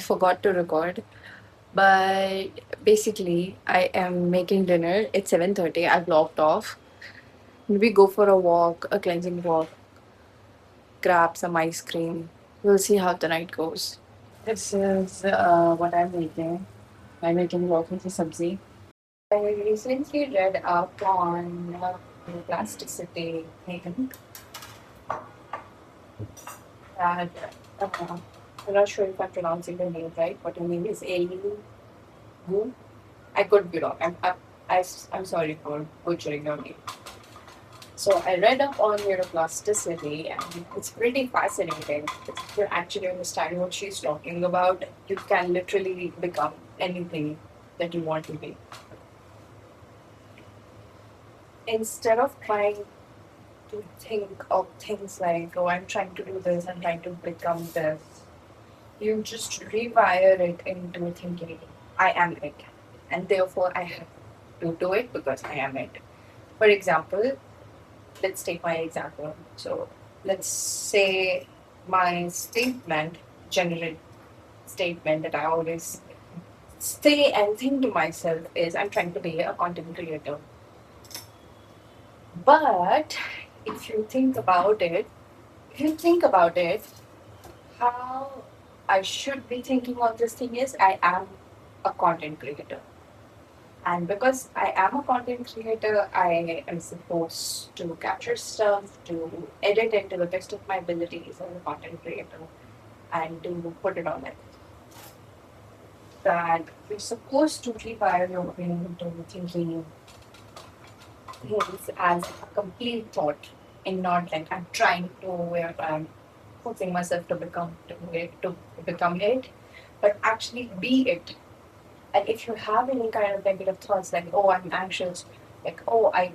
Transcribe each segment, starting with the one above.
forgot to record. But basically, I am making dinner. It's 7:30. I've logged off. Maybe go for a walk, a cleansing walk, grab some ice cream. We'll see how the night goes. This is what I'm making. I'm making waffle for sabzi. I recently read up on plasticity thing that I'm not sure if I'm pronouncing the name right, but her name is Aileen Wu. I could be wrong. I'm sorry for butchering your name. So I read up on neuroplasticity, and it's pretty fascinating. If you actually understand what she's talking about, you can literally become anything that you want to be. Instead of trying to think of things like, oh, I'm trying to do this, I'm trying to become this, you just rewire it into thinking, I am it. And therefore, I have to do it because I am it. For example, let's take my example. So let's say my general statement that I always say and think to myself is I'm trying to be a content creator. But if you think about it, if you think about it, how I should be thinking of this thing is I am a content creator. And because I am a content creator, I am supposed to capture stuff, to edit it to the best of my abilities as a content creator, and to put it on it. That you're supposed to rewire your brain into thinking things as a complete thought and not like I'm trying to where I'm forcing myself to become it, but actually be it. And if you have any kind of negative thoughts like, oh, I'm anxious, like, oh, I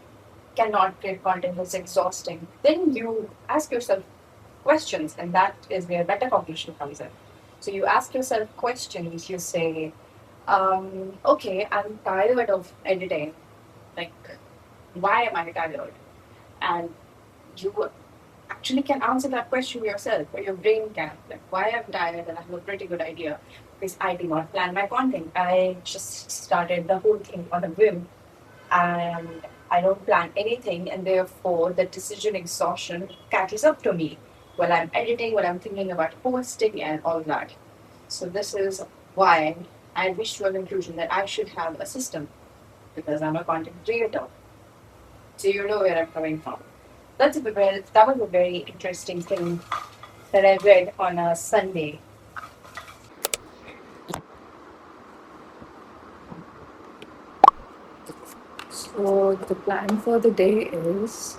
cannot create content, it's exhausting, then you ask yourself questions, and that is where metacognition comes in. So you ask yourself questions, you say, okay, I'm tired of editing. Like, why am I tired? And you actually can answer that question yourself, or your brain can. Like, why I'm tired, and I have a pretty good idea because I did not plan my content. I just started the whole thing on a whim, and I don't plan anything, and therefore the decision exhaustion catches up to me while I'm editing, while I'm thinking about posting, and all that. So this is why I reached to a conclusion that I should have a system because I'm a content creator. So you know where I'm coming from. That was a very interesting thing that I read on a Sunday. So the plan for the day is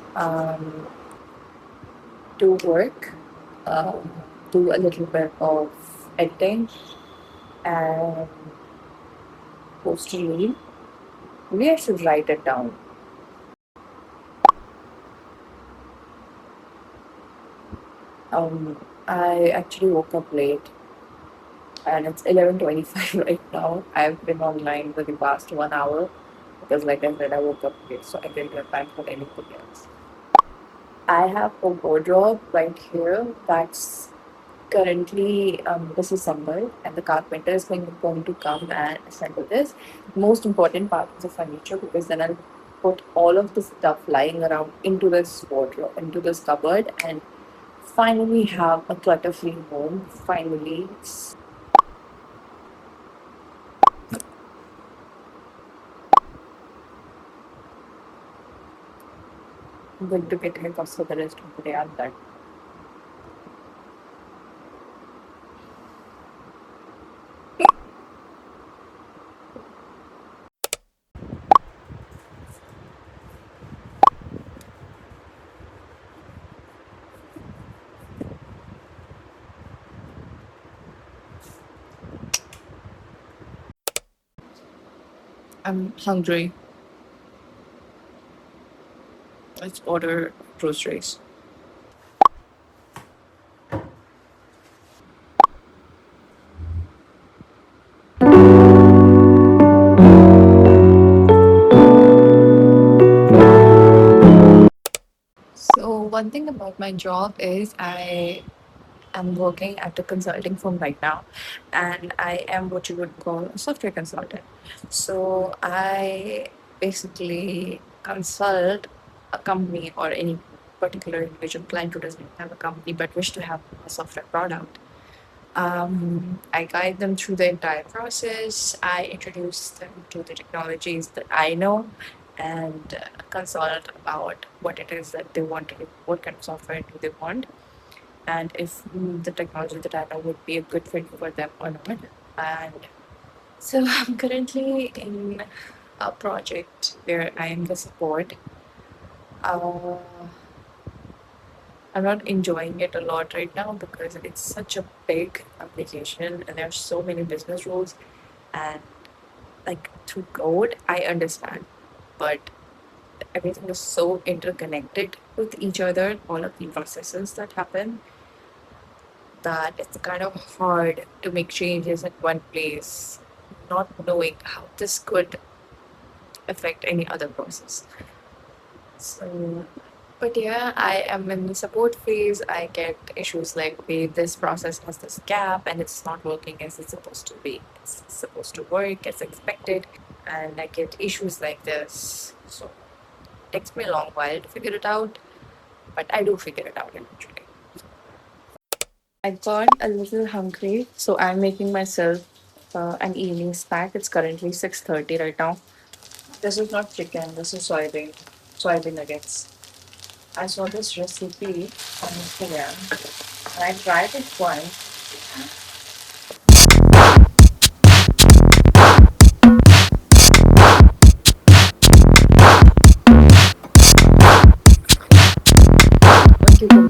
to work, um, do a little bit of editing, and post a reel. Maybe I should write it down. I actually woke up late, and it's 11:25 right now. I've been online for the past 1 hour because, like I said, I woke up late, so I didn't have time for anything else. I have a wardrobe right here that's currently disassembled, and the carpenter is going to come and assemble this. Most important part is the furniture because then I'll put all of the stuff lying around into this wardrobe, into this cupboard, and finally have a clutter-free home. Finally, I'm going to get haircuts for the rest of the day. I'm done. I'm hungry. Let's order groceries. So one thing about my job is I I'm working at a consulting firm right now, and I am what you would call a software consultant. So I basically consult a company or any particular individual client who doesn't have a company but wish to have a software product. I guide them through the entire process. I introduce them to the technologies that I know and consult about what it is that they want to do, what kind of software do they want, and if the technology that I know would be a good fit for them or not. And so I'm currently in a project where I am the support. Uh, I'm not enjoying it a lot right now because it's such a big application and there's so many business rules, and like through code I understand, but everything is so interconnected with each other, all of the processes that happen, that it's kind of hard to make changes at one place, not knowing how this could affect any other process. So, but yeah, I am in the support phase. I get issues like, okay, this process has this gap and it's not working as it's supposed to be. It's supposed to work as expected. And I get issues like this. So it takes me a long while to figure it out, but I do figure it out eventually. I got a little hungry, so I'm making myself an evening snack. It's currently 6:30 right now. This is not chicken. This is soybean nuggets. I saw this recipe on Instagram, and I tried it once. One cucumber.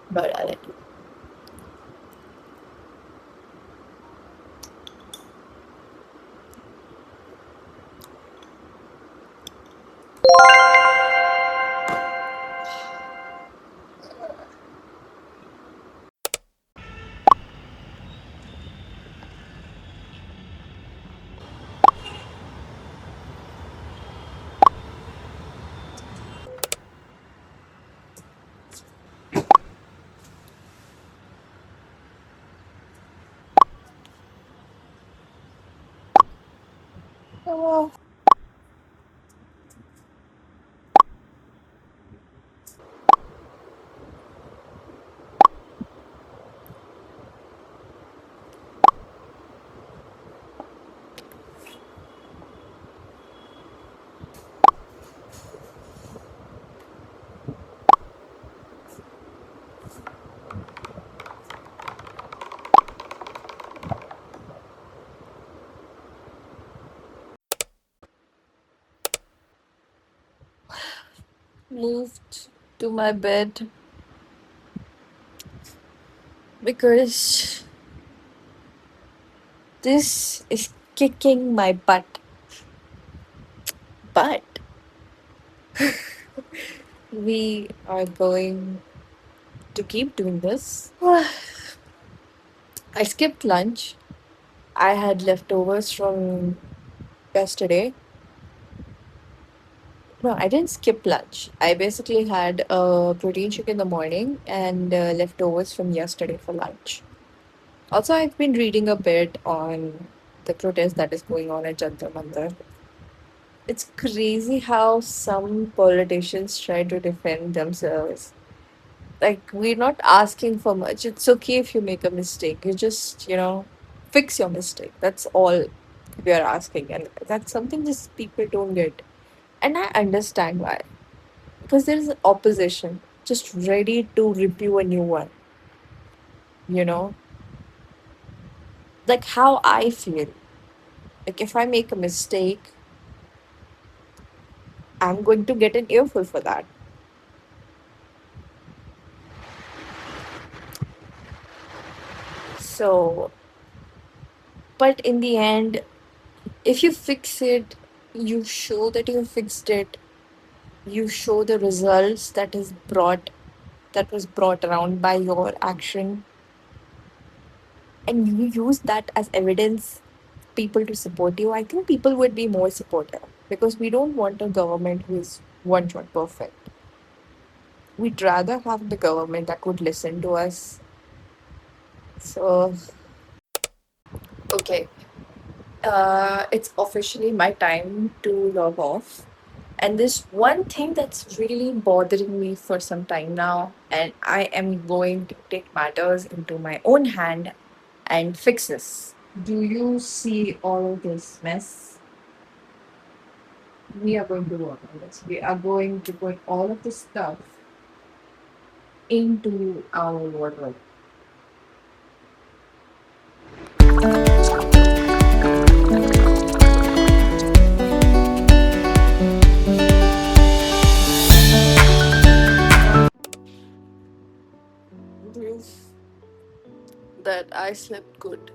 But moved to my bed because this is kicking my butt. But we are going to keep doing this. I skipped lunch. I had leftovers from yesterday. No, I didn't skip lunch. I basically had a protein shake in the morning and leftovers from yesterday for lunch. Also, I've been reading a bit on the protest that is going on at Jantar Mantar. It's crazy how some politicians try to defend themselves. Like, we're not asking for much. It's okay if you make a mistake. You just, fix your mistake. That's all we are asking. And that's something just people don't get. And I understand why. Because there is opposition just ready to review a new one, you know? Like how I feel. Like if I make a mistake, I'm going to get an earful for that. So, but in the end, if you fix it, you show that you fixed it, You show the results that was brought around by your action, and you use that as evidence people to support you. I think people would be more supportive because we don't want a government who is one shot perfect. We'd rather have the government that would listen to us. So, okay, it's officially my time to log off. And there's one thing that's really bothering me for some time now, and I am going to take matters into my own hand and fix this. Do you see all this mess? We are going to work on this. We are going to put all of this stuff into our wardrobe. Proof that I slept good.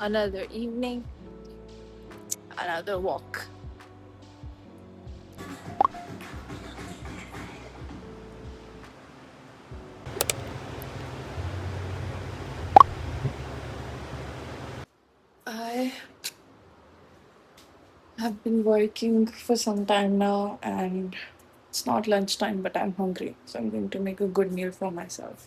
Another evening, another walk. I have been working for some time now and it's not lunchtime, but I'm hungry. So I'm going to make a good meal for myself.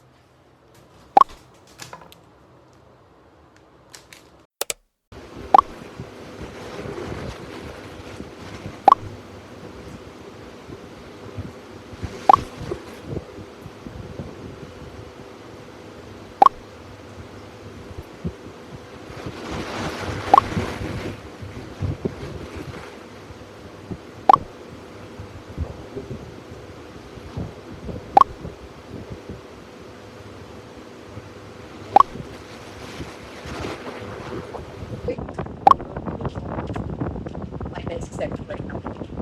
My desk set right now.